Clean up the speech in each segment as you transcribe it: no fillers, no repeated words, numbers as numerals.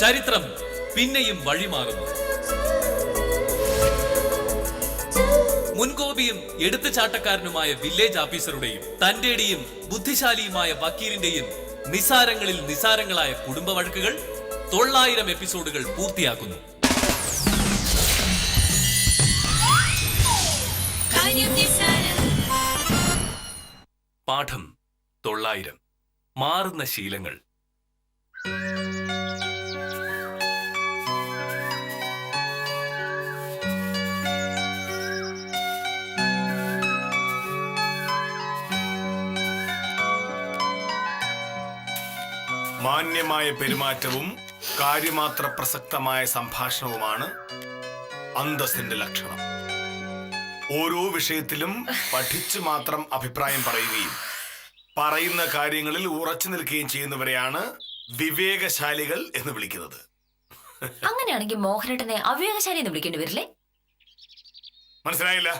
ചരിത്രം പിന്നെയും വഴിമാറുന്നു. മുൻകോപിയും എടുത്തുചാട്ടക്കാരനുമായ വില്ലേജ് ഓഫീസറുടെയും തന്റേടിയും ബുദ്ധിശാലിയുമായ വക്കീലിന്റെയും നിസാരങ്ങളിൽ നിസാരങ്ങളായ കുടുംബ വഴക്കുകൾ 900 എപ്പിസോഡുകൾ പൂർത്തിയാക്കുന്നു. പാഠം 900. മാറുന്ന ശീലങ്ങൾ. മാന്യമായ പെരുമാറ്റവും കാര്യമാത്ര പ്രസക്തമായ സംഭാഷണവുമാണ് അന്തസ്സിന്റെ ലക്ഷണം. ഓരോ വിഷയത്തിലും പഠിച്ചു മാത്രം അഭിപ്രായം പറയുകയും പറയുന്ന കാര്യങ്ങളിൽ ഉറച്ചു നിൽക്കുകയും ചെയ്യുന്നവരെയാണ് വിവേകശാലികൾ എന്ന് വിളിക്കുന്നത്. അങ്ങനെയാണെങ്കിൽ മോഹനേട്ടനെ അവിവേകശാലി എന്ന് വിളിക്കേണ്ടി വരില്ലേ? മനസ്സിലായില്ല?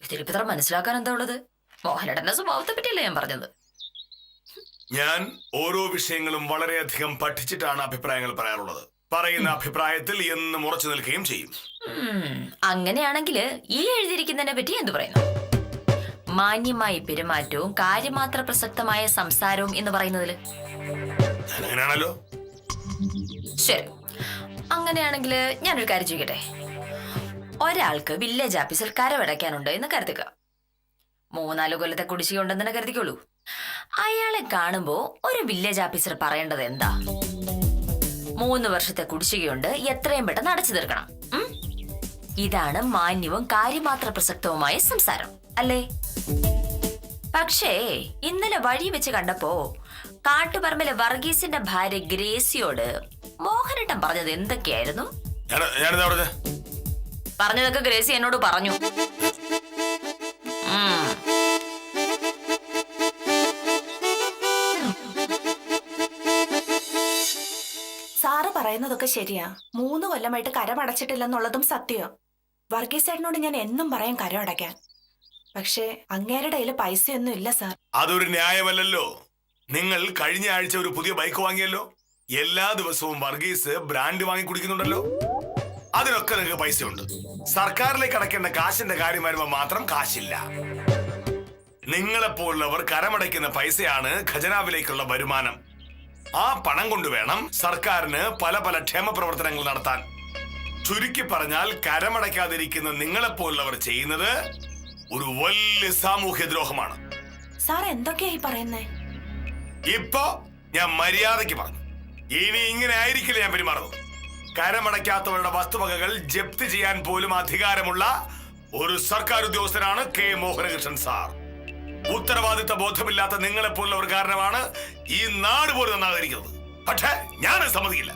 ഇതിലിപ്പത്ര മനസ്സിലാക്കാൻ എന്താ ഉള്ളത്? മോഹനേട്ടന്റെ സ്വഭാവത്തെ പറ്റിയല്ലേ ഞാൻ പറഞ്ഞത്. ഞാൻ ഓരോ വിഷയങ്ങളും വളരെയധികം പഠിച്ചിട്ടാണ് അഭിപ്രായങ്ങൾ പറയാറുള്ളത്. പറയുന്ന അഭിപ്രായത്തിൽ എന്നും ഉറച്ചു നിൽക്കുകയും ചെയ്യും. അങ്ങനെയാണെങ്കിൽ ഈ എഴുതിയിരിക്കുന്നതിനെ പറ്റി എന്ത് പറയുന്നു? മാന്യമായ പെരുമാറ്റവും കാര്യമാത്ര പ്രസക്തമായ സംസാരവും എന്ന് പറയുന്നതില് അങ്ങനെയാണല്ലോ. ശരി, അങ്ങനെയാണെങ്കിൽ ഞാനൊരു കാര്യം ചോദിക്കട്ടെ. ഒരാൾക്ക് വില്ലേജ് ഓഫീസിൽ കരമടയ്ക്കാനുണ്ട് എന്ന് കരുതുക. 3-4 കൊല്ലത്തെ കുടിശ്ശിക ഉണ്ടെന്ന് തന്നെ കരുതിക്കോളൂ. അയാളെ കാണുമ്പോ ഒരു വില്ലേജ് ഓഫീസർ പറയേണ്ടത് എന്താ? 3 വർഷത്തെ കുടിശ്ശികയുണ്ട്, എത്രയും പെട്ടെന്ന് അടച്ചു തീർക്കണം. ഇതാണ് മാന്യവും കാര്യമാത്ര പ്രസക്തവുമായ സംസാരം, അല്ലേ? പക്ഷേ ഇന്നലെ വഴി വെച്ച് കണ്ടപ്പോ കാട്ടുപറമ്പിലെ വർഗീസിന്റെ ഭാര്യ ഗ്രേസിയോട് മോഹനേട്ടൻ പറഞ്ഞത് എന്തൊക്കെയായിരുന്നു? പറഞ്ഞതൊക്കെ ഗ്രേസി എന്നോട് പറഞ്ഞു. സാറ് പറയുന്നതൊക്കെ ശരിയാ. 3 കൊല്ലമായിട്ട് കരമടച്ചിട്ടില്ലെന്നുള്ളതും സത്യം. വർഗീസേട്ടനോട് ഞാൻ എന്നും പറയും കരം അടയ്ക്കാൻ. പക്ഷേ അങ്ങേരുടെ കയ്യിൽ പൈസയൊന്നും ഇല്ല സാർ. അതൊരു ന്യായമല്ലല്ലോ. നിങ്ങൾ കഴിഞ്ഞ ആഴ്ച ഒരു പുതിയ ബൈക്ക് വാങ്ങിയല്ലോ. എല്ലാ ദിവസവും വർഗീസ് ബ്രാൻഡ് വാങ്ങി കുടിക്കുന്നുണ്ടല്ലോ. അതിനൊക്കെ നിങ്ങൾക്ക് പൈസയുണ്ട്. സർക്കാരിലേക്ക് അടയ്ക്കേണ്ട കാശിന്റെ കാര്യം വരുമ്പോൾ മാത്രം കാശില്ല. നിങ്ങളെപ്പോലുള്ളവർ കരമടയ്ക്കുന്ന പൈസയാണ് ഖജനാവിലേക്കുള്ള വരുമാനം. ആ പണം കൊണ്ട് വേണം സർക്കാരിന് പല പല ക്ഷേമ പ്രവർത്തനങ്ങൾ നടത്താൻ. ചുരുക്കി പറഞ്ഞാൽ കരമടയ്ക്കാതിരിക്കുന്ന നിങ്ങളെപ്പോലുള്ളവർ ചെയ്യുന്നത് ഒരു വലിയ സാമൂഹ്യ ദ്രോഹമാണ്. സാർ എന്തൊക്കെയായി പറയുന്നേ? ഇപ്പോ ഞാൻ മര്യാദയ്ക്ക് പറഞ്ഞു. ഇനി ഇങ്ങനെ ആയിരിക്കില്ല ഞാൻ പെരുമാറുന്നത്. കരമടയ്ക്കാത്തവരുടെ വസ്തുവകകൾ ജപ്തി ചെയ്യാൻ പോലും അധികാരമുള്ള ഒരു സർക്കാർ ഉദ്യോഗസ്ഥനാണ് കെ മോഹനകൃഷ്ണൻ സാർ. ഉത്തരവാദിത്ത ബോധമില്ലാത്ത നിങ്ങളെപ്പോലുള്ളവർ കാരണമാണ് ഈ നാട് പോലും നന്നായിരിക്കുന്നത്. പക്ഷേ ഞാൻ സമ്മതിക്കില്ല.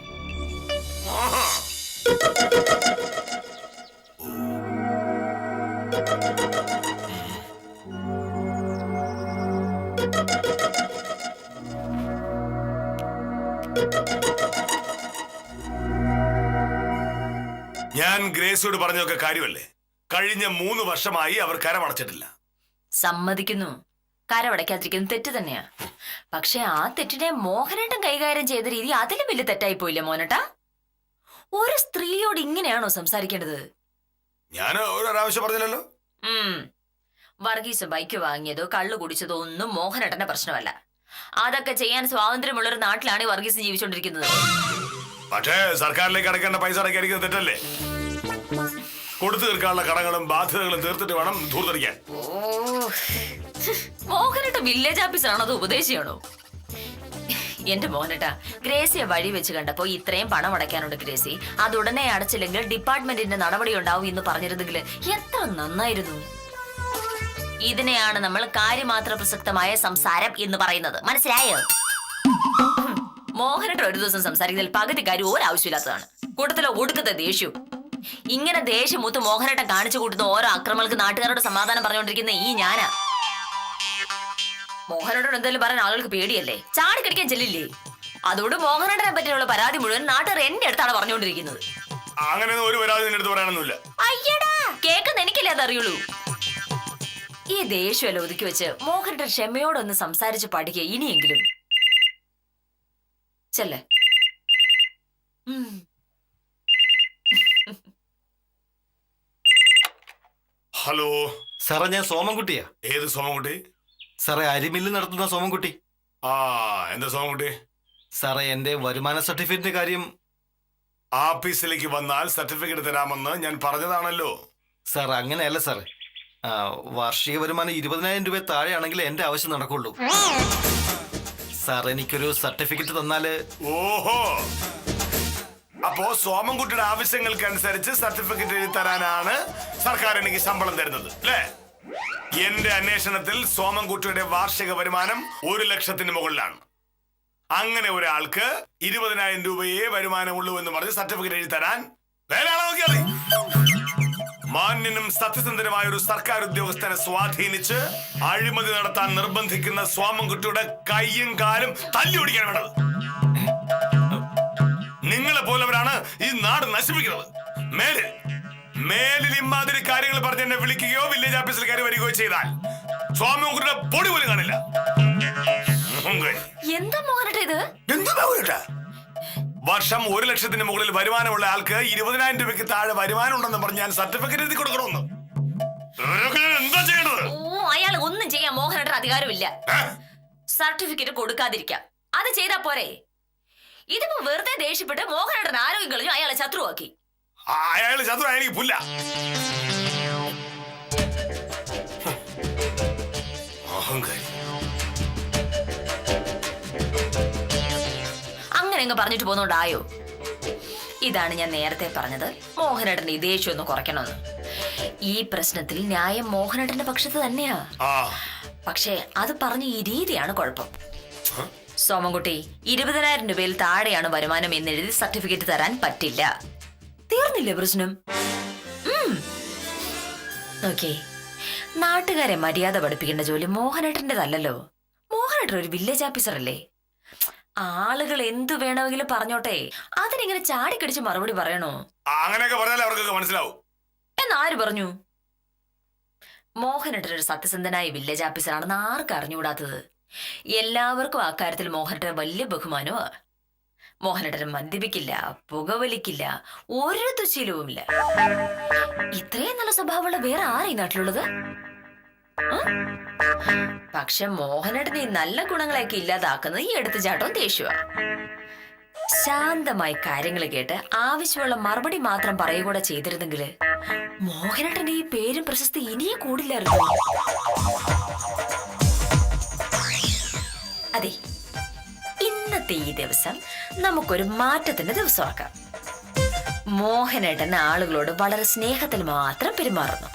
ഞാൻ ഗ്രേസിയോട് പറഞ്ഞതൊക്കെ കാര്യമല്ലേ? കഴിഞ്ഞ 3 വർഷമായി അവർ കരമടച്ചിട്ടില്ല. സമ്മതിക്കുന്നു, കരമടയ്ക്കാതിരിക്കുന്നത് തെറ്റ് തന്നെയാ. പക്ഷെ ആ തെറ്റിനെ മോഹനേട്ടൻ കൈകാര്യം ചെയ്ത രീതി അതിലും വലിയ തെറ്റായി പോയില്ല മോനേട്ടാ. ഒരു സ്ത്രീയോട് ഇങ്ങനെയാണോ സംസാരിക്കേണ്ടത്? ഞാൻ ഒരാവശ്യം പറഞ്ഞില്ലല്ലോ. വർഗീസ് ബൈക്ക് വാങ്ങിയതോ കള്ളു കുടിച്ചതോ ഒന്നും മോഹനേട്ടന്റെ പ്രശ്നമല്ല. അതൊക്കെ ചെയ്യാൻ സ്വാതന്ത്ര്യമുള്ളൊരു നാട്ടിലാണ് വർഗീസ് ജീവിച്ചുകൊണ്ടിരിക്കുന്നത്. പക്ഷേ സർക്കാരിലേക്ക് അടയ്ക്കേണ്ട പൈസ അടയ്ക്കാതിരിക്കുന്നത് തെറ്റല്ലേ? കൊടുത്തു തീർക്കാനുള്ള കടങ്ങളും ബാധ്യതകളും തീർത്തിട്ട് വേണം ധൂർത്തടിക്കാൻ. മോഹനേട്ട വില്ലേജ് ഓഫീസറാണോ അതോ ഉപദേശിയാണോ? എന്റെ മോനേട്ടാ, ഗ്രേസിയെ വഴി വെച്ച് കണ്ടപ്പോ ഇത്രയും പണം അടയ്ക്കാനുണ്ട് ഗ്രേസി, അത് ഉടനെ അടച്ചില്ലെങ്കിൽ ഡിപ്പാർട്ട്മെന്റിന്റെ നടപടി ഉണ്ടാവും എന്ന് പറഞ്ഞിരുന്നെങ്കിൽ എത്ര നന്നായിരുന്നു. ഇതിനെയാണ് നമ്മൾ കാര്യമാത്ര പ്രസക്തമായ സംസാരം എന്ന് പറയുന്നത്. മനസ്സിലായോ? മോഹനേട്ട ഒരു ദിവസം സംസാരിക്കുന്നതിൽ പകുതി കാര്യം ഒരാവശ്യമില്ലാത്തതാണ്. കൂട്ടത്തിലോ ഒടുക്കത്തെ ദേഷ്യവും. ഇങ്ങനെ ദേഷ്യമൂത്ത് മോഹനേട്ടൻ കാണിച്ചു കൂട്ടുന്ന ഓരോ അക്രമങ്ങൾക്ക് നാട്ടുകാരോട് സമാധാനം പറഞ്ഞുകൊണ്ടിരിക്കുന്ന ഈ ഞാനാ. മോഹനേട്ടൻ എന്തെങ്കിലും പറയാൻ ആളുകൾക്ക് പേടിയല്ലേ? ചാടിക്കടിക്കാൻ ചെല്ലില്ലേ? അതുകൊണ്ട് മോഹനേട്ടനെ പറ്റിയുള്ള പരാതി മുഴുവൻ നാട്ടുകാർ എന്റെ അടുത്താണ് പറഞ്ഞുകൊണ്ടിരിക്കുന്നത്. അങ്ങനെ ഒരു പരാതി നിന്റെ അടുത്ത് പറയാനൊന്നുമില്ല. അയ്യടാ, കേൾക്കുന്ന എനിക്കല്ലേ അതറിയുള്ളൂ. ഈ ദേഷ്യമല്ല ഒതുക്കി വെച്ച് മോഹനേട്ടൻ ക്ഷമയോടൊന്ന് സംസാരിച്ച് പഠിക്കുക ഇനിയെങ്കിലും. ചെല്ലേ. ഹലോ സാറേ, ഞാൻ സോമൻകുട്ടിയാ. ഏത് സോമൻകുട്ടി? സാറേ, അരിമില്ല് നടത്തുന്ന സോമൻകുട്ടി. ആ, എന്താ സോമൻകുട്ടി? സാറേ, എന്റെ വരുമാന സർട്ടിഫിക്കറ്റിന്റെ കാര്യം. ആഫീസിലേക്ക് വന്നാൽ സർട്ടിഫിക്കറ്റ് തരാമെന്ന് ഞാൻ പറഞ്ഞതാണല്ലോ. സാർ, അങ്ങനെയല്ല സാറേ. വാർഷിക വരുമാനം 20,000 രൂപ താഴെയാണെങ്കിൽ എന്റെ ആവശ്യം നടക്കുള്ളൂ. സാർ, എനിക്കൊരു സർട്ടിഫിക്കറ്റ് തന്നാല്. ഓഹോ, അപ്പോ സോമൻകുട്ടിയുടെ ആവശ്യങ്ങൾക്കനുസരിച്ച് സർട്ടിഫിക്കറ്റ് എഴുതി തരാനാണ് സർക്കാർ എനിക്ക് ശമ്പളം തരുന്നത് അല്ലേ? എന്റെ അന്വേഷണത്തിൽ സോമൻകുട്ടിയുടെ വാർഷിക വരുമാനം 1 ലക്ഷത്തിന് മുകളിലാണ്. അങ്ങനെ ഒരാൾക്ക് 20,000 രൂപയെ വരുമാനമുള്ളൂ എന്ന് പറഞ്ഞ് സർട്ടിഫിക്കറ്റ് എഴുതി തരാൻ വേലയാളെ നോക്കിയാൽ മാന്യനും സത്യസന്ധനുമായ ഒരു സർക്കാർ ഉദ്യോഗസ്ഥനെ സ്വാധീനിച്ച് അഴിമതി നടത്താൻ നിർബന്ധിക്കുന്ന സോമൻകുട്ടിയുടെ കൈയും കാലും തല്ലി ഓടിക്കാൻ വേണ്ടത്. നിങ്ങളെ പോലവരാണ് ഈ നാട് നശിപ്പിക്കുന്നത്. മേലിൽ ഇമാതിരി കാര്യങ്ങൾ പറഞ്ഞ് എന്നെ വിളിക്കുകയോ വില്ലേജ് ഓഫീസിൽ കയറി വരികയോ ചെയ്താൽ സോമൻകുട്ടിയുടെ പൊടി പോലും കാണില്ല. എന്താ മോഹനേട്ടാ ഇത്? വർഷം 1 ലക്ഷത്തിന് മുകളിൽ വരുമാനമുള്ള ആൾക്ക് 20,000 രൂപയ്ക്ക് താഴെ വരുമാനം ഉണ്ടെന്ന് പറഞ്ഞ് ഞാൻ സർട്ടിഫിക്കറ്റ് എഴുതി കൊടുക്കണമെന്ന്. എന്താ ചെയ്യേണ്ടത്? ഓ, അയാൾ ഒന്നും ചെയ്യാൻ മോഹനേട്ടൻ അധികാരമില്ല. സർട്ടിഫിക്കറ്റ് കൊടുക്കാതിരിക്കാം, അത് ചെയ്താ പോരെ? ഇതിപ്പോ വെറുതെ ദേഷ്യപ്പെട്ട് മോഹനേട്ടൻ ആരോഗ്യം കളഞ്ഞു അയാളെ ശത്രുവാക്കി. അയാള് ശത്രു എനിക്ക് പുല്ല. അങ്ങനെ പറഞ്ഞിട്ട് പോന്നോണ്ടായോ? ഇതാണ് ഞാൻ നേരത്തെ പറഞ്ഞത്, മോഹനേട്ടന്റെ ഈ ദേഷ്യം ഒന്ന് കുറയ്ക്കണമെന്ന്. ഈ പ്രശ്നത്തിൽ ന്യായം മോഹനേട്ടന്റെ പക്ഷത്ത് തന്നെയാ. പക്ഷേ അത് പറഞ്ഞ ഈ രീതിയാണ് കുഴപ്പം. സോമൻകുട്ടി, 20,000 രൂപയിൽ താഴെയാണ് വരുമാനം എന്നെഴുതി സർട്ടിഫിക്കറ്റ് തരാൻ പറ്റില്ല. തീർന്നില്ലേ പ്രശ്നം? നോക്കേ, നാട്ടുകാരെ മര്യാദ പഠിപ്പിക്കേണ്ട ജോലി മോഹനേട്ടന്റേതല്ലോ. മോഹനേട്ടൻ ഒരു വില്ലേജ് ഓഫീസർ അല്ലേ? ആളുകൾ എന്തു വേണമെങ്കിലും പറഞ്ഞോട്ടെ, അതിനിങ്ങനെ ചാടിക്കടിച്ച് മറുപടി പറയണോ? അങ്ങനെയൊക്കെ പറഞ്ഞാലേ അവർക്കൊക്കെ മനസ്സിലാവും. എന്നാര് പറഞ്ഞു? മോഹനേട്ടൻ ഒരു സത്യസന്ധനായ വില്ലേജ് ഓഫീസറാണെന്ന് ആർക്കും അറിഞ്ഞുകൂടാത്തത്? എല്ലാവർക്കും ആ കാര്യത്തിൽ മോഹനേട്ടൻ വലിയ ബഹുമാനമാ. മോഹനേട്ടൻ മദ്യപിക്കില്ല, പുകവലിക്കില്ല, ഒരു ദുശീലവുമില്ല. ഇത്രയും നല്ല സ്വഭാവമുള്ള വേറെ ആരാ ഈ നാട്ടിലുള്ളത്? പക്ഷെ മോഹനേട്ടൻ ഈ നല്ല ഗുണങ്ങളെയൊക്കെ ഇല്ലാതാക്കുന്നത് ഈ എടുത്തുചാട്ടവും ദേഷ്യവാ. ശാന്തമായി കാര്യങ്ങൾ കേട്ട് ആവശ്യമുള്ള മറുപടി മാത്രം പറയുകൂടെ ചെയ്തിരുന്നെങ്കില് മോഹനേട്ടന്റെ ഈ പേരും പ്രശസ്തി ഇനിയും കൂടില്ലായിരുന്നു. അതെ, ഇന്നത്തെ ഈ ദിവസം നമുക്കൊരു മാറ്റത്തിന്റെ ദിവസമാക്കാം. മോഹനേട്ടൻ ആളുകളോട് വളരെ സ്നേഹത്തിൽ മാത്രം പെരുമാറുന്നു.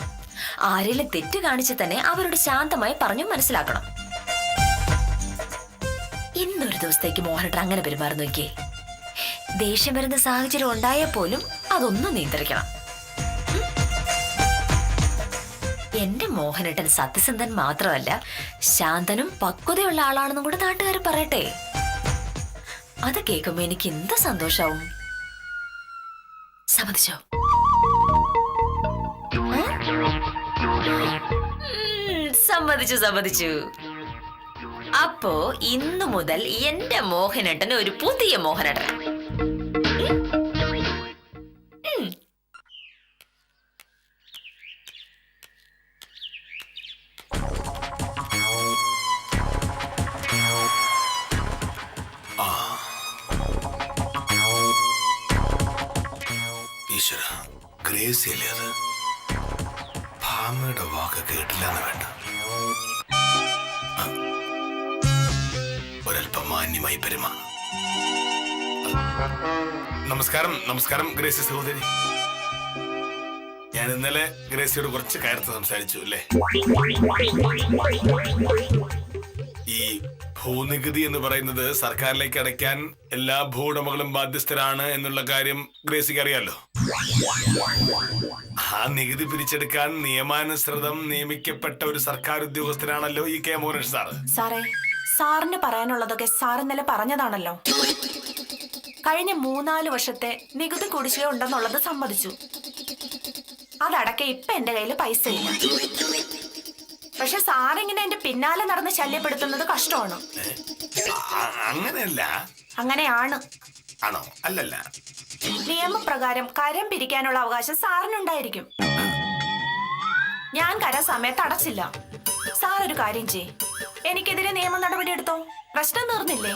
ആരെങ്കിലും തെറ്റ് കാണിച്ച് തന്നെ അവരോട് ശാന്തമായി പറഞ്ഞു മനസ്സിലാക്കണം. ഇന്നൊരു ദിവസത്തേക്ക് മോഹനേട്ടൻ അങ്ങനെ പെരുമാറുന്നു നോക്കിയേ. ദേഷ്യം വരുന്ന സാഹചര്യം ഉണ്ടായാൽ പോലും അതൊന്നും നിയന്ത്രിക്കണം. എന്റെ മോഹനേട്ടൻ സത്യസന്ധൻ മാത്രമല്ല, ശാന്തനും പക്വതയുള്ള ആളാണെന്നും കൂടെ നാട്ടുകാർ പറയട്ടെ. അത് കേൾക്കുമ്പോ എനിക്ക് എന്ത് സന്തോഷാവും. സമ്മതിച്ചോ? സമ്മതിച്ചു. അപ്പോ ഇന്നു മുതൽ എന്റെ മോഹനേട്ടൻ ഒരു പുതിയ മോഹനേട്ടൻ. ഈശ്വര, ഗ്രേസിയല്ലേ അത്? ഭാമയുടെ വാക്ക് കേട്ടില്ലെന്ന് വേണ്ട. ഒരല്പം മാന്യമായി പെരുമാറും. നമസ്കാരം ഗ്രേസി സഹോദരി. ഞാൻ ഇന്നലെ ഗ്രേസിയോട് കുറച്ച് കയർത്ത് സംസാരിച്ചു അല്ലേ? ഈ ഭൂനികുതി എന്ന് പറയുന്നത് സർക്കാരിലേക്ക് അടയ്ക്കാൻ എല്ലാ ഭൂവുടമകളും ബാധ്യസ്ഥരാണ് എന്നുള്ള കാര്യം ഗ്രേസിക്ക് അറിയാലോ. ആ നികുതി പിരിച്ചെടുക്കാൻ നിയമാനുസൃതം നിയമിക്കപ്പെട്ട ഒരു സർക്കാർ ഉദ്യോഗസ്ഥനാണല്ലോ ഈ കെ മോഹൻ സാറ്. സാറിന് പറയാനുള്ളതൊക്കെ സാർ ഇന്നലെ പറഞ്ഞതാണല്ലോ. കഴിഞ്ഞ 3-4 വർഷത്തെ നികുതി കുടിശ്ശിക ഉണ്ടെന്നുള്ളത് സമ്മതിച്ചു. അതടക്കം ഇപ്പൊ എന്റെ കയ്യിൽ പൈസ ഇല്ല. പക്ഷെ സാറിങ്ങനെ എന്റെ പിന്നാലെ നടന്ന് ശല്യപ്പെടുത്തുന്നത് കഷ്ടമാണ്. അങ്ങനെയല്ല, അങ്ങനെയാണ്. ആണോ? അല്ലല്ല. നിയമപ്രകാരം കരം പിരിക്കാനുള്ള അവകാശം സാറിനുണ്ടായിരിക്കും. ഞാൻ കരം സമയത്ത് അടച്ചില്ല. സാർ ഒരു കാര്യം ചെയ്യ്, എനിക്കെതിരെ നിയമ നടപടി എടുത്തോ. പ്രശ്നം തീർന്നില്ലേ?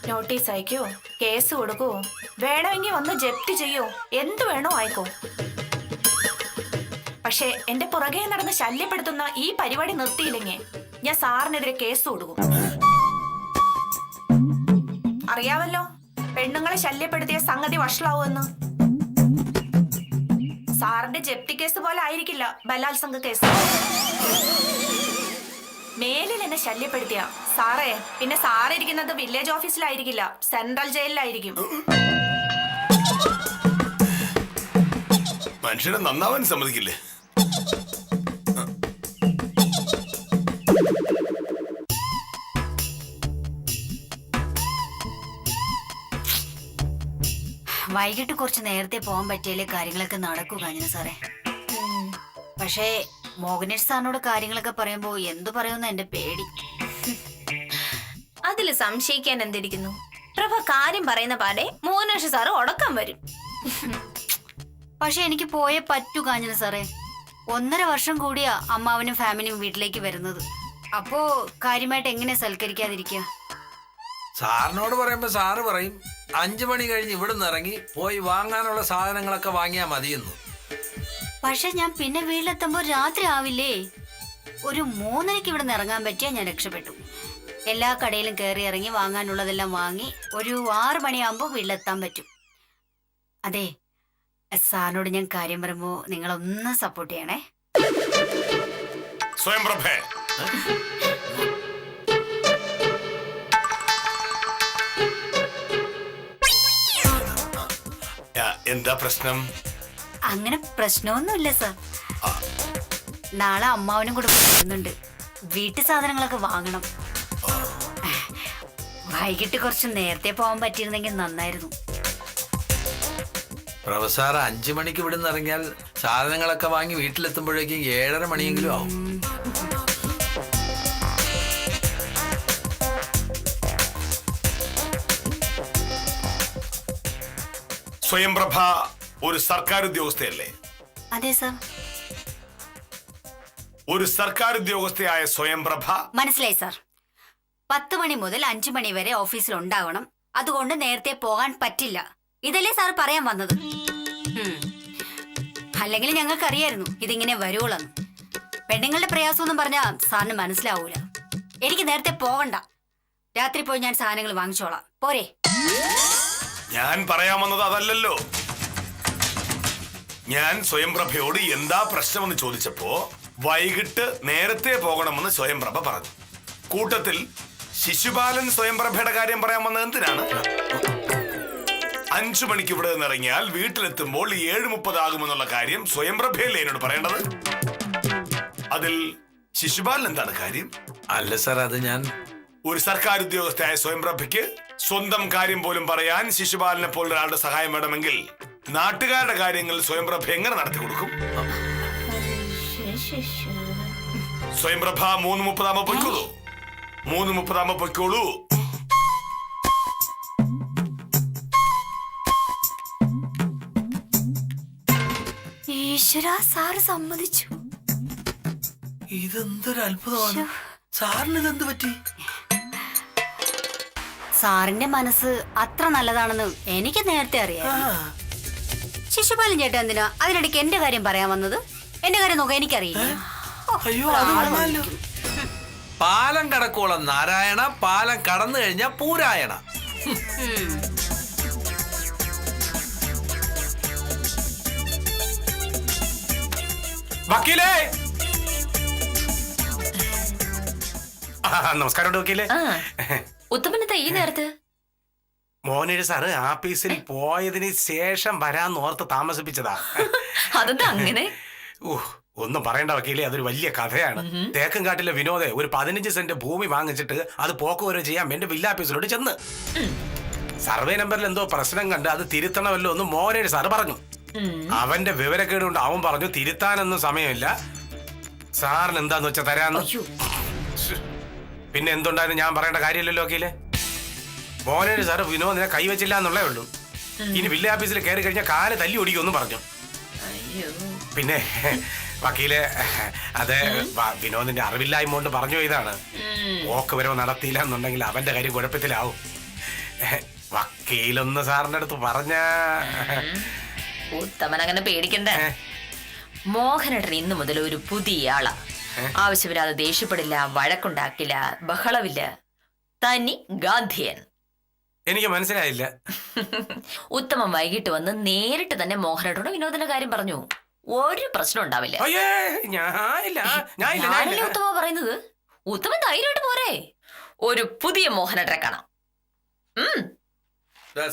നോട്ടീസ് അയക്കോ, കേസ് കൊടുക്കോ, വേണമെങ്കിൽ വന്ന് ജപ്തി ചെയ്യോ, എന്ത് വേണോ ആയിക്കോ. പക്ഷെ എന്റെ പുറകെ നടന്ന് ശല്യപ്പെടുത്തുന്ന ഈ പരിപാടി നിർത്തിയില്ലെങ്കിൽ ഞാൻ സാറിനെതിരെ കേസ് കൊടുക്കും. അറിയാവല്ലോ, പെണ്ണുങ്ങളെ ശല്യപ്പെടുത്തിയ സംഗതി വഷളാവുമെന്ന്. സാറിന്റെ ജപ്തി കേസ് പോലെ ആയിരിക്കില്ല ബലാത്സംഗ കേസ്. മേലിൽ എന്നെ ശല്യപ്പെടുത്തിയ സാറേ, പിന്നെ സാറിരിക്കുന്നത് വില്ലേജ് ഓഫീസിലായിരിക്കില്ല, സെൻട്രൽ ജയിലിലായിരിക്കും. മനുഷ്യനെ നന്നാവാൻ സമ്മതിക്കില്ലേ? വൈകിട്ട് കുറച്ച് നേരത്തെ പോകാൻ പറ്റിയാലേ കാര്യങ്ങളൊക്കെ നടക്കൂ കാഞ്ഞന സാറേ. പക്ഷേ മോഹനേഷ് സാറിനോട് കാര്യങ്ങളൊക്കെ പറയുമ്പോ എന്തു പറയുമെന്ന് എന്റെ പേടി. അതില് സംശയിക്കാൻ എന്തിരിക്കുന്നു? പ്രഭ കാര്യം പറയുന്ന പാടെ മോഹനേഷ് സാറ് ഉടക്കം വരും. പക്ഷെ എനിക്ക് പോയേ പറ്റൂ കാഞ്ഞന സാറേ. 1.5 വർഷം കൂടിയാ അമ്മാവനും ഫാമിലിയും വീട്ടിലേക്ക് വരുന്നത്. അപ്പോ കാര്യമായിട്ട് എങ്ങനെ സൽക്കരിക്കാതിരിക്കുക? സാറിനോട് പറയുമ്പോ സാറ് പറയും 5 മണി കഴിഞ്ഞ് ഇവിടുന്ന് ഇറങ്ങി പോയി വാങ്ങാനുള്ള സാധനങ്ങളൊക്കെ വാങ്ങിയാ മതിയെന്നു. പക്ഷെ ഞാൻ പിന്നെ വീട്ടിലെത്തുമ്പോ രാത്രി ആവില്ലേ? ഒരു 3:30 ഇവിടെ നിന്ന് ഇറങ്ങാൻ പറ്റിയാ ഞാൻ രക്ഷപ്പെട്ടു. എല്ലാ കടയിലും കയറി ഇറങ്ങി വാങ്ങാനുള്ളതെല്ലാം വാങ്ങി ഒരു 6 മണിയാകുമ്പോ വീട്ടിലെത്താൻ പറ്റും. അതെ, സാറിനോട് ഞാൻ കാര്യം പറയുമ്പോ നിങ്ങളൊന്ന് സപ്പോർട്ട് ചെയ്യണേ. സ്വയംപ്രഭേ, എന്താ പ്രശ്നം? അങ്ങനെ പ്രശ്നമൊന്നുമില്ല സാർ. നാളെ അമ്മാവനും കൂടെ വരുന്നുണ്ട്. വീട്ടു സാധനങ്ങളൊക്കെ വാങ്ങണം. വൈകിട്ട് കുറച്ച് നേരത്തെ പോകാൻ പറ്റിയിരുന്നെങ്കിൽ നന്നായിരുന്നു. പ്രൊഫസർ 5 മണിക്ക് ഇവിടുന്ന് ഇറങ്ങിയാൽ സാധനങ്ങളൊക്കെ വാങ്ങി വീട്ടിലെത്തുമ്പോഴേക്കും 7:30 മണിയെങ്കിലും ആവും. സ്വയംപ്രഭ ഒരു സർക്കാർ ഉദ്യോഗസ്ഥയല്ലേ? അതെ സാർ. ഒരു സർക്കാർ ഉദ്യോഗസ്ഥയായ സ്വയംപ്രഭ മനസ്സിലായി സാർ. 10 മണി മുതൽ 5 മണി വരെ ഓഫീസിൽ ഉണ്ടാവണം. അതുകൊണ്ട് നേരത്തെ പോകാൻ പറ്റില്ല. ഇതല്ലേ സാർ പറയാൻ വന്നത്? അല്ലെങ്കിൽ ഞങ്ങൾക്ക് അറിയായിരുന്നു ഇതിങ്ങനെ വരുവോളന്ന്. പെണ്ണുങ്ങളുടെ പ്രയാസമൊന്നും പറഞ്ഞാൽ സാറിന് മനസ്സിലാവൂല. എനിക്ക് നേരത്തെ പോകണ്ട. രാത്രി പോയി ഞാൻ സാധനങ്ങൾ വാങ്ങിച്ചോളാം. പോരെ? ഞാൻ പറയാൻ വന്നത് അതല്ലല്ലോ. ഞാൻ സ്വയംപ്രഭയോട് എന്താ പ്രശ്നമെന്ന് ചോദിച്ചപ്പോ വൈകിട്ട് നേരത്തെ പോകണമെന്ന് സ്വയംപ്രഭ പറഞ്ഞു. കൂട്ടത്തിൽ ശിശുപാലൻ സ്വയംപ്രഭയുടെ കാര്യം പറയാൻ വന്നത് എന്തിനാണ്? 5 മണിക്ക് ഇവിടെ നിന്ന് ഇറങ്ങിയാൽ വീട്ടിലെത്തുമ്പോൾ 7:30 ആകുമെന്നുള്ള കാര്യം സ്വയംപ്രഭയല്ലേ എന്നോട് പറയേണ്ടത്? അതിൽ ശിശുപാലൻ എന്താണ് കാര്യം? അല്ല സാർ, അത് ഞാൻ ഒരു സർക്കാർ ഉദ്യോഗസ്ഥയായ സ്വയംപ്രഭയ്ക്ക് സ്വന്തം കാര്യം പോലും പറയാൻ ശിശുപാലനെ പോലുള്ള ഒരാളുടെ സഹായം വേണമെങ്കിൽ നാട്ടുകാരുടെ കാര്യങ്ങൾ സ്വയംപ്രഭ എങ്ങനെ നടത്തി കൊടുക്കും? സ്വയംപ്രഭ 3:30 ആകുമ്പോ പൊയ്ക്കോളൂ. 3:30 ആകുമ്പോ പൊയ്ക്കോളൂ. ഈശ്വര, സാറ് സമ്മതിച്ചു. ഇതെന്തൊരു അത്ഭുതമാണ്. സാറിന് ഇതെന്ത് പറ്റി? സാറിന്റെ മനസ്സ് അത്ര നല്ലതാണെന്ന് എനിക്ക് നേരത്തെ അറിയാം. ശിശുപാലൻ ചേട്ടൻ എന്തിനാ അതിനിടയ്ക്ക് എന്റെ കാര്യം പറയാൻ വന്നത്? എന്റെ കാര്യം നോക്കാൻ എനിക്കറിയില്ല. അയ്യോ, അത് കൊള്ളാലോ. പാലം കടക്കോളം നാരായണ, പാലം കടന്നു കഴിഞ്ഞാ പൂരായണ. വക്കീലേ, നമസ്കാരം വക്കീലേ. ഉത്തമനത്തെ ഈ നേരത്ത് മോനേര് സാറ് ആഫീസിൽ പോയതിന് ശേഷം വരാൻ ഓർത്ത് താമസിപ്പിച്ചതാ. അതെന്താ അങ്ങനെ? ഒന്നും പറയണ്ട വക്കീലേ, അതൊരു വലിയ കഥയാണ്. തേക്കൻകാട്ടിലെ വിനോദെ ഒരു 15 സെന്റ് ഭൂമി വാങ്ങിച്ചിട്ട് അത് പോക്കുവരവ് ചെയ്യാൻ എന്റെ വില്ലാഫീസിലോട്ട് ചെന്ന് സർവേ നമ്പറിൽ എന്തോ പ്രശ്നം കണ്ട് അത് തിരുത്തണമല്ലോ എന്ന് മോനേര് സാറ് പറഞ്ഞു. അവന്റെ വിവരക്കേട് കൊണ്ട് അവൻ പറഞ്ഞു തിരുത്താനൊന്നും സമയമില്ല, സാറിന് എന്താന്ന് വെച്ചാ തരാന്ന്. പിന്നെ എന്തുണ്ടായിരുന്നു ഞാൻ പറയേണ്ട കാര്യമില്ലല്ലോ വക്കീലെ. മോനേട് സാറ് വിനോദിനെ കൈവച്ചില്ല എന്നുള്ളേ ഉള്ളൂ. ഇനി വില്ലേജ് ഓഫീസിൽ കയറി കഴിഞ്ഞാൽ കാല് തല്ലി ഓടിക്കുമെന്നും പറഞ്ഞു. അയ്യോ. പിന്നെ വക്കീലെ അത് വിനോദിന്റെ അറിവില്ലായ്മ കൊണ്ട് പറഞ്ഞു പോയതാണ്. പോക്ക് വരവ് നടത്തിയില്ല എന്നുണ്ടെങ്കിൽ അവന്റെ കാര്യം കുഴപ്പത്തിലാവും. വക്കീലൊന്ന് സാറിന്റെ അടുത്ത് പറഞ്ഞ ഉത്തമൻ അങ്ങനെ പേടിക്കണ്ട. മോഹനേട്ടൻ ഇന്നു മുതൽ ഒരു പുതിയ ആളാ. ആവശ്യമില്ലാതെ ദേഷ്യപ്പെടില്ല, വഴക്കുണ്ടാക്കില്ല, ബഹളമില്ല. തനി ഗാന്ധിയൻ. എനിക്ക് മനസ്സിലായില്ല. ഉത്തമൻ വൈകിട്ട് വന്ന് നേരിട്ട് തന്നെ മോഹനേട്ടനോട് വിനോദിന്റെ കാര്യം പറഞ്ഞു. ഒരു പ്രശ്നം ഉണ്ടാവില്ല. അയ്യേ ഞാനല്ലേ ഉത്തമ പറയുന്നത്. ഉത്തമൻ ധൈര്യമായിട്ട് പോരെ. ഒരു പുതിയ മോഹനേട്ടനെ കാണാം.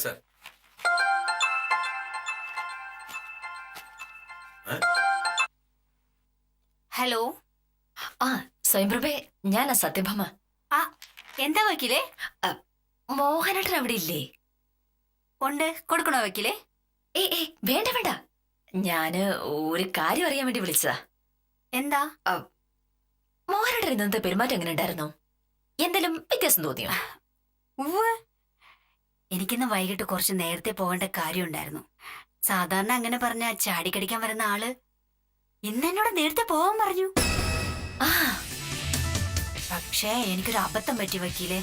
Sir hello. ആ സ്വയംപ്രഭേ, ഞാനാ സത്യഭാമ. ആ എന്താ വക്കീലേ? മോഹനേട്ടൻ അവിടെ ഇല്ലേ? ഉണ്ട്. കൊടുക്കണോ വക്കീലേ? ഏ വേണ്ട വേണ്ട, ഞാന് ഒരു കാര്യം അറിയാൻ വേണ്ടി വിളിച്ചതാ. എന്താ? മോഹനേട്ടൻ ഇന്നത്തെ പെരുമാറ്റം എങ്ങനെ ഉണ്ടായിരുന്നു? എന്തെങ്കിലും വ്യത്യാസം തോന്നിയോ? ഉവ്വ്. എനിക്കിന്ന് വൈകിട്ട് കുറച്ച് നേരത്തെ പോകേണ്ട കാര്യം ഉണ്ടായിരുന്നു. സാധാരണ അങ്ങനെ പറഞ്ഞ ചാടിക്കടിക്കാൻ വരുന്ന ആള് ഇന്ന് എന്നോട് നേരത്തെ പോവാൻ പറഞ്ഞു. ആ പക്ഷേ എനിക്കൊരു അബദ്ധം പറ്റി വക്കീലേ.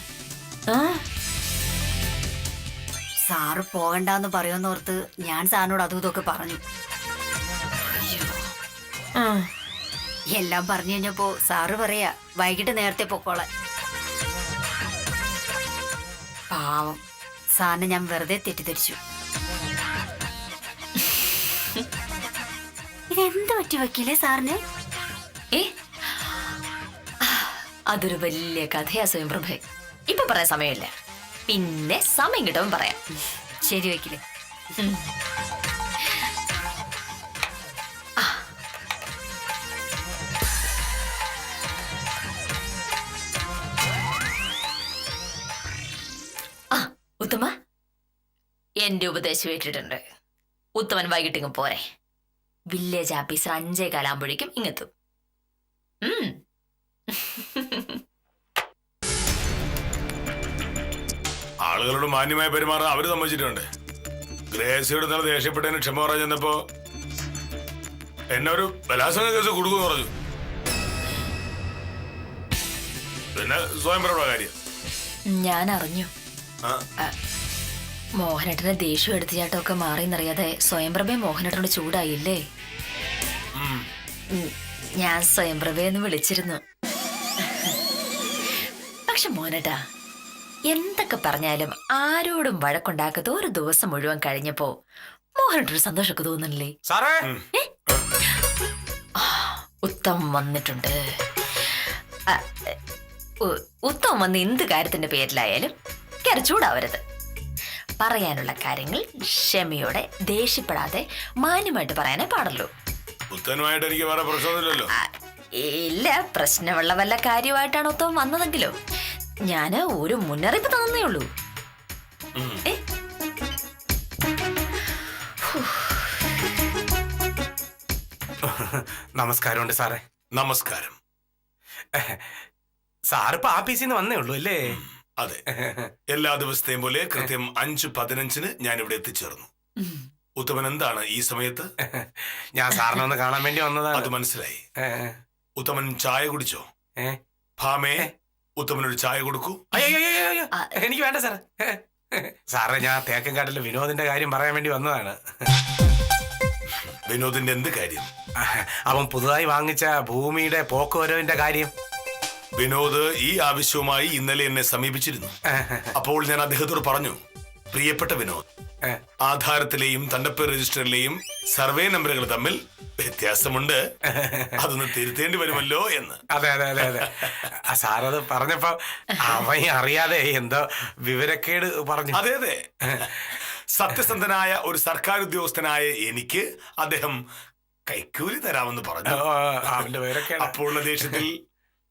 സാറ് പോകണ്ടെന്ന് പറയുമെന്നോർത്ത് ഞാൻ സാറിനോട് അതും ഇതൊക്കെ പറഞ്ഞു. എല്ലാം പറഞ്ഞു കഴിഞ്ഞപ്പോ സാറ് പറയാ വൈകിട്ട് നേരത്തെ പൊക്കോളാൻ. പാവം സാറിനെ ഞാൻ വെറുതെ തെറ്റിദ്ധരിച്ചു. ഇതെന്ത് പറ്റി വക്കീലേ സാറിന്? ഏ അതൊരു വലിയ കഥയാ സ്വയംപ്രഭേ. ഇപ്പൊ പറയാൻ സമയമില്ല, പിന്നെ സമയം കിട്ടുമ്പോൾ പറയാം. ശരി വക്കീലേ. ആ ഉത്തമ, എന്റെ ഉപദേശം ഏറ്റിട്ടുണ്ട്. ഉത്തമൻ വൈകിട്ടിങ്ങ് പോരെ. Village officer 5:15 ഇങ്ങെത്തും. ആളുകളോട് മാന്യമായി പെരുമാറാൻ അവര് സമ്മതിച്ചിട്ടുണ്ട്. ഗ്രേസിയോട് നല്ല ദേഷ്യപ്പെട്ടതിന് ക്ഷമ പറയാൻ ചെന്നപ്പോ എന്നെ ഒരു ബലാത്സംഗ കേസ് കൊടുക്കുമെന്ന് പറഞ്ഞു. പിന്നെ സ്വയംപ്രഭ കാര്യം ഞാൻ അറിഞ്ഞു. മോഹനേട്ടന്റെ ദേഷ്യം എടുത്തിയാട്ടമൊക്കെ മാറിയെന്നറിയാതെ സ്വയംപ്രഭയെ മോഹനേട്ടനോട് ചൂടായില്ലേ? ഞാൻ സ്വയംപ്രഭയെന്ന് വിളിച്ചിരുന്നു. പക്ഷെ മോനേട്ടാ, എന്തൊക്കെ പറഞ്ഞാലും ആരോടും വഴക്കുണ്ടാക്കാത്ത ഒരു ദിവസം മുഴുവൻ കഴിഞ്ഞപ്പോ മോഹനേട്ടൊരു സന്തോഷമൊക്കെ തോന്നുന്നില്ലേ? സാറേ, ഉത്തമം വന്നിട്ടുണ്ട്. ഉത്തമം വന്ന് എന്ത് കാര്യത്തിന്റെ പേരിലായാലും കയറി ചൂടാവരുത്. പറയാനുള്ള കാര്യങ്ങൾ ക്ഷമയോടെ, ദേഷ്യപ്പെടാതെ മാന്യമായിട്ട് പറയാനേ പാടുള്ളൂ. പുത്തനുമായിട്ട് എനിക്ക് വേറെ പ്രശ്നമൊന്നുമില്ലല്ലോ. ഇല്ല, പ്രശ്നമുള്ള വല്ല കാര്യമായിട്ടാണ് ഉത്തമം വന്നതെങ്കിലോ ഞാന് ഒരു മുന്നറിയിപ്പ് തന്നേ ഉള്ളൂ. നമസ്കാരമുണ്ട് സാറേ. നമസ്കാരം. സാറിപ്പോ ആഫീസിൽ നിന്ന് വന്നേ ഉള്ളൂ അല്ലേ? അതെ, എല്ലാ ദിവസത്തെയും പോലെ കൃത്യം 5:15 ഞാൻ ഇവിടെ എത്തിച്ചേർന്നു. ഉത്തമൻ എന്താണ് ഈ സമയത്ത്? ഞാൻ സാറിനെ ഒന്ന് കാണാൻ വേണ്ടി വന്നതാണ്. അത് മനസ്സിലായി. ഉത്തമൻ ചായ കുടിച്ചോ? ഭാമേ, ഉത്തമനൊരു ചായ കൊടുക്കൂ. എനിക്ക് വേണ്ട സാർ. സാറേ, ഞാൻ തേക്കൻകാട്ടിലെ വിനോദിന്റെ കാര്യം പറയാൻ വേണ്ടി വന്നതാണ്. വിനോദിന്റെ എന്ത് കാര്യം? അവൻ പുതുതായി വാങ്ങിച്ച ഭൂമിയുടെ പോക്കുവരവിന്റെ കാര്യം. വിനോദ് ഈ ആവശ്യവുമായി ഇന്നലെ എന്നെ സമീപിച്ചിരുന്നു. അപ്പോൾ ഞാൻ അദ്ദേഹത്തോട് പറഞ്ഞു, പ്രിയപ്പെട്ട വിനോദ്, ആധാരത്തിലെയും തണ്ടപ്പേർ രജിസ്റ്ററിലെയും സർവേ നമ്പറുകൾ തമ്മിൽ വ്യത്യാസമുണ്ട്, അതൊന്ന് തിരുത്തേണ്ടി വരുമല്ലോ എന്ന്. അതെ അതെ അതെ അതെ. സാറത് പറഞ്ഞപ്പോ അവൻ അറിയാതെ എന്തോ വിവരക്കേട് പറഞ്ഞു. അതെ അതെ, സത്യസന്ധനായ ഒരു സർക്കാർ ഉദ്യോഗസ്ഥനായ എനിക്ക് അദ്ദേഹം കൈക്കൂലി തരാമെന്ന് പറഞ്ഞു. അവന്റെ വിവരക്കേട്. അപ്പോഴുള്ള ദേഷ്യത്തിൽ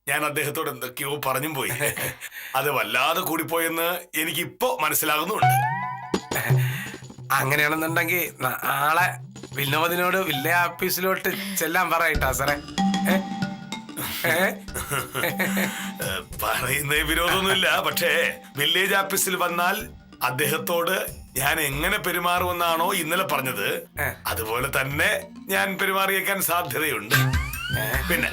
ഞാൻ അദ്ദേഹത്തോട് എന്തൊക്കെയോ പറഞ്ഞും പോയി. അത് വല്ലാതെ കൂടിപ്പോയെന്ന് എനിക്കിപ്പോ മനസ്സിലാകുന്നുണ്ട്. അങ്ങനെയാണെന്നുണ്ടെങ്കിൽ നാളെ വിനോദിനോട് വില്ലേജ് ഓഫീസിലോട്ട് ചെല്ലാൻ പറയട്ടാ സാറേ. പറയുന്ന വിരോധമൊന്നുമില്ല. പക്ഷേ വില്ലേജ് ഓഫീസിൽ വന്നാൽ അദ്ദേഹത്തോട് ഞാൻ എങ്ങനെ പെരുമാറുമെന്നാണോ ഇന്നലെ പറഞ്ഞത്, അതുപോലെ തന്നെ ഞാൻ പെരുമാറിയേക്കാൻ സാധ്യതയുണ്ട്. പിന്നെ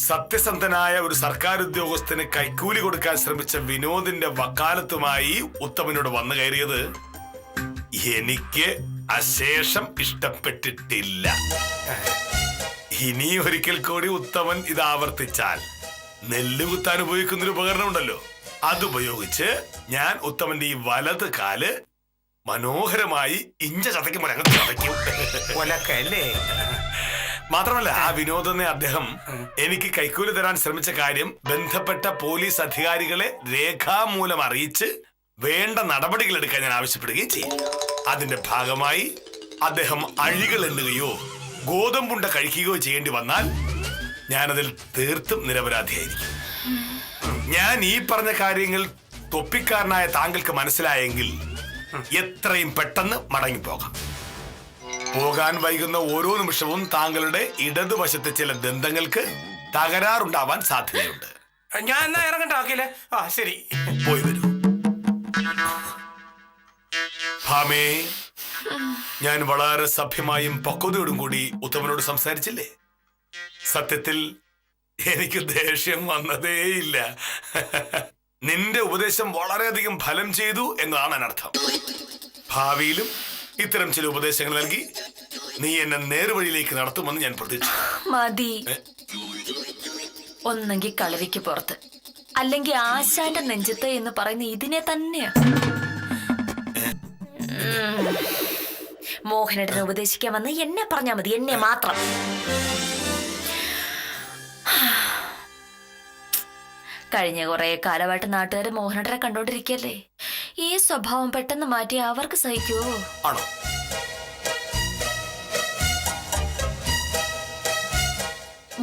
സത്യസന്ധനായ ഒരു സർക്കാർ ഉദ്യോഗസ്ഥന് കൈക്കൂലി കൊടുക്കാൻ ശ്രമിച്ച വിനോദിന്റെ വക്കാലത്തുമായി ഉത്തമനോട് വന്നു കയറിയത് എനിക്ക് അശേഷം ഇഷ്ടപ്പെട്ടിട്ടില്ല. ഇനി ഒരിക്കൽ കൂടി ഉത്തമൻ ഇത് ആവർത്തിച്ചാൽ നെല്ല് കുത്താൻ ഉപയോഗിക്കുന്ന ഒരു ഉപകരണം ഉണ്ടല്ലോ, അതുപയോഗിച്ച് ഞാൻ ഉത്തമന്റെ ഈ വലത് കാല് മനോഹരമായി ഇഞ്ച ചതയ്ക്കും പോലെ അങ്ങ് ചതയ്ക്കും. ഒലക്കല്ലേ? മാത്രമല്ല ആ വിനോദനെ അദ്ദേഹം എനിക്ക് കൈക്കൂലി തരാൻ ശ്രമിച്ച കാര്യം ബന്ധപ്പെട്ട പോലീസ് അധികാരികളെ രേഖാമൂലം അറിയിച്ച് വേണ്ട നടപടികൾ എടുക്കാൻ ഞാൻ ആവശ്യപ്പെടുകയും ചെയ്യും. അതിന്റെ ഭാഗമായി അദ്ദേഹം അഴികൾ എണ്ണുകയോ ഗോതമ്പുണ്ട കഴിക്കുകയോ ചെയ്യേണ്ടി വന്നാൽ ഞാനതിൽ തീർത്തും നിരപരാധിയായിരിക്കും. ഞാൻ ഈ പറഞ്ഞ കാര്യങ്ങൾ തൊപ്പിക്കാരനായ താങ്കൾക്ക് മനസ്സിലായെങ്കിൽ എത്രയും പെട്ടെന്ന് മടങ്ങിപ്പോകാം. പോകാൻ വൈകുന്ന ഓരോ നിമിഷവും താങ്കളുടെ ഇടതുവശത്തെ ചില ദന്തങ്ങൾക്ക് തകരാറുണ്ടാവാൻ സാധ്യതയുണ്ട്. ഞാൻ എന്നാ ഇറങ്ങട്ടെ വക്കീലെ? ആ ശരി, പോയി വരൂ. ഭാമേ, ഞാൻ വളരെ സഭ്യമായും പക്വതയോടും കൂടി ഉത്തമനോട് സംസാരിച്ചില്ലേ? സത്യത്തിൽ എനിക്ക് ദേഷ്യം വന്നതേയില്ല. നിന്റെ ഉപദേശം വളരെയധികം ഫലം ചെയ്തു എന്നതാണ് അതിനർത്ഥം. ഭാവിയിലും ഇത്തരം ചില ഉപദേശങ്ങൾ നൽകി നീ എന്നെ നേർവഴിയിലേക്ക് നടത്തുമെന്ന് ഞാൻ പ്രതീക്ഷിക്കുന്നു. മതി. ഒന്നെങ്കിൽ കളരിക്ക് പുറത്ത്, അല്ലെങ്കിൽ ആശാന്റെ നെഞ്ചത്ത് എന്ന് പറയുന്ന ഇതിനെ തന്നെയാ. മോഹനേട്ടനെ ഉപദേശിക്കാൻ വന്ന് എന്നെ പറഞ്ഞാ മതി, എന്നെ മാത്രം. കഴിഞ്ഞ കുറെ കാലമായിട്ട് നാട്ടുകാര് മോഹനേട്ടനെ കണ്ടോണ്ടിരിക്കല്ലേ. ഈ സ്വഭാവം പെട്ടെന്ന് മാറ്റി അവർക്ക് സഹിക്കുവോ? ആണോ?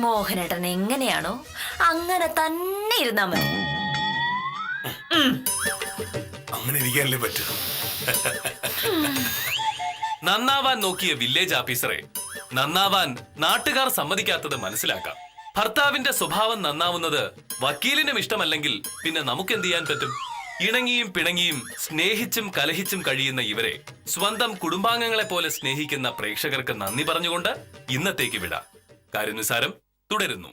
മോഹനേട്ടൻ എങ്ങനെയാണോ അങ്ങനെ തന്നെ ഇരുന്നാ മതി. അങ്ങനെ ഇരിക്കാനല്ലേ പറ്റും. നന്നാവാൻ നോക്കിയ വില്ലേജ് ഓഫീസറെ നന്നാവാൻ നാട്ടുകാർ സമ്മതിക്കാത്തത് മനസ്സിലാക്കാം. ഭർത്താവിന്റെ സ്വഭാവം നന്നാവുന്നത് വക്കീലിനും ഇഷ്ടമല്ലെങ്കിൽ പിന്നെ നമുക്ക് എന്ത് ചെയ്യാൻ പറ്റും? ഇണങ്ങിയും പിണങ്ങിയും സ്നേഹിച്ചും കലഹിച്ചും കഴിയുന്ന ഇവരെ സ്വന്തം കുടുംബാംഗങ്ങളെ പോലെ സ്നേഹിക്കുന്ന പ്രേക്ഷകർക്ക് നന്ദി പറഞ്ഞുകൊണ്ട് ഇന്നത്തേക്ക് വിടാം. കാര്യനിസാരം തുടരുന്നു.